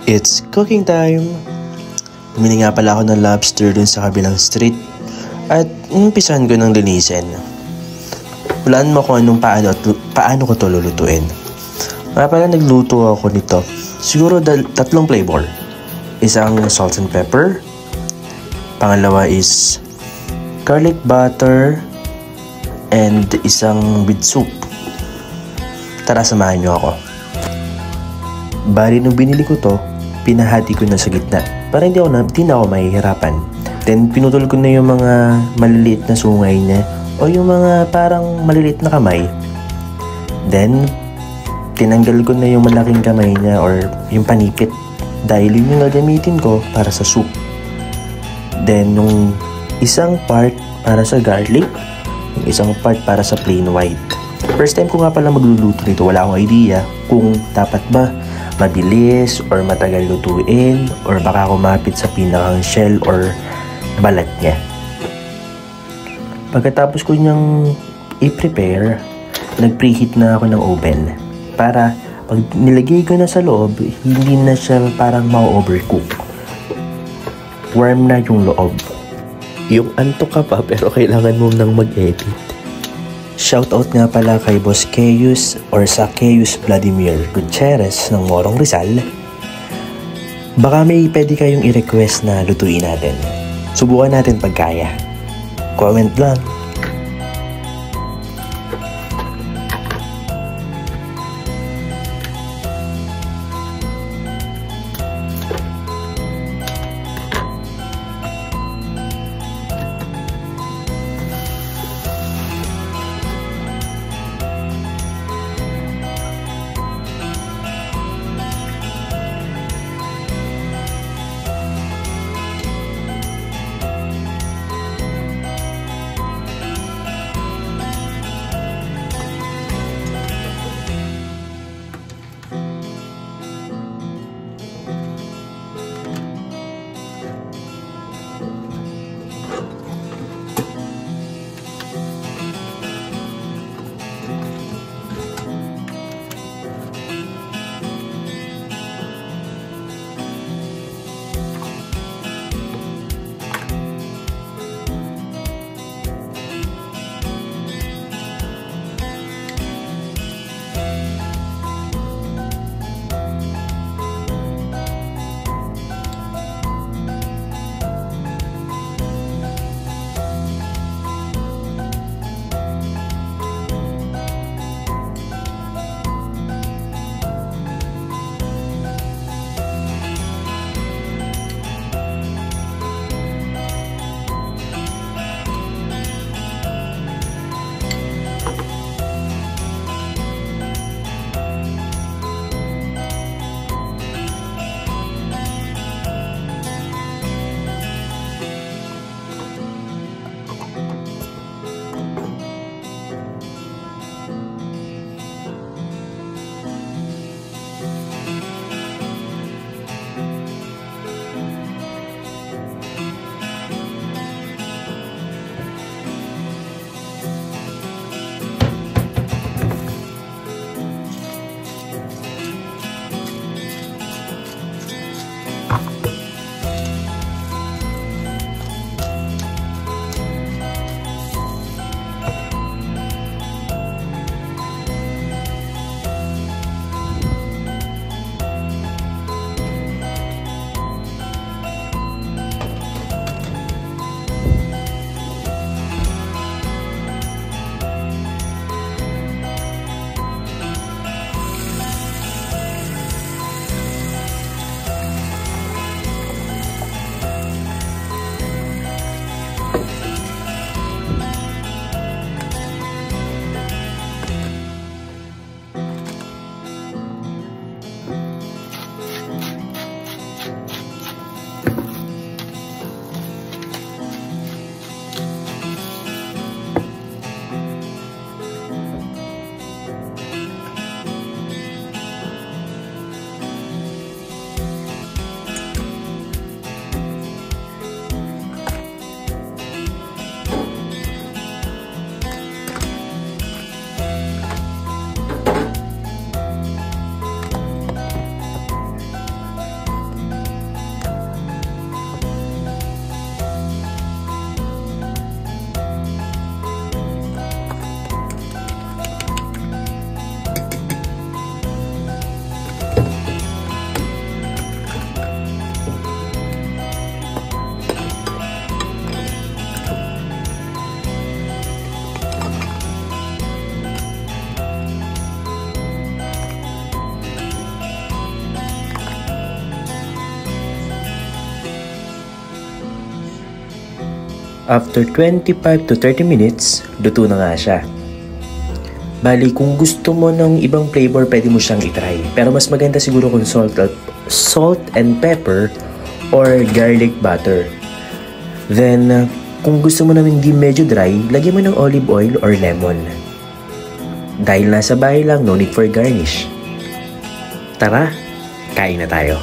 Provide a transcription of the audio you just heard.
It's cooking time! Bumili nga pala ako ng lobster dun sa kabilang street at umpisahan ko ng linisin. Walaan mo kung paano ko to lulutuin. Nga pala nagluto ako nito. Siguro tatlong flavor. Isang salt and pepper. Pangalawa is garlic butter. And isang with soup. Tara, samahan nyo ako. Bali, nung binili ko to, pinahati ko na sa gitna para hindi na ako mahihirapan. Then, pinutol ko na yung mga maliliit na sungay niya o yung mga parang maliliit na kamay. Then, tinanggal ko na yung malaking kamay niya or yung panipit dahil yun yung gagamitin ko para sa soup. Then, yung isang part para sa garlic, yung isang part para sa plain white. First time ko nga pala magluluto nito, wala akong idea kung dapat ba mabilis or matagal lutuin or baka kumapit sa pinakang shell or balat niya. Pagkatapos ko niyang i-prepare, nag-preheat na ako ng oven para pag nilagay ko na sa loob, hindi na siya parang ma-overcook. Warm na yung loob. Yung antok ka pa pero kailangan mo nang mag-edit. Shoutout nga pala kay Boss Keyus or sa Keyus Vladimir Gutierrez ng Morong Rizal. Baka may pwede kayong i-request na lutuin natin. Subukan natin pag kaya. Comment lang. After 25 to 30 minutes, luto na nga siya. Bali, kung gusto mo ng ibang flavor, pwede mo siyang itry. Pero mas maganda siguro kung salt and pepper or garlic butter. Then, kung gusto mo naman hindi medyo dry, lagyan mo ng olive oil or lemon. Dahil nasa bahay lang, no need for garnish. Tara, kain na tayo.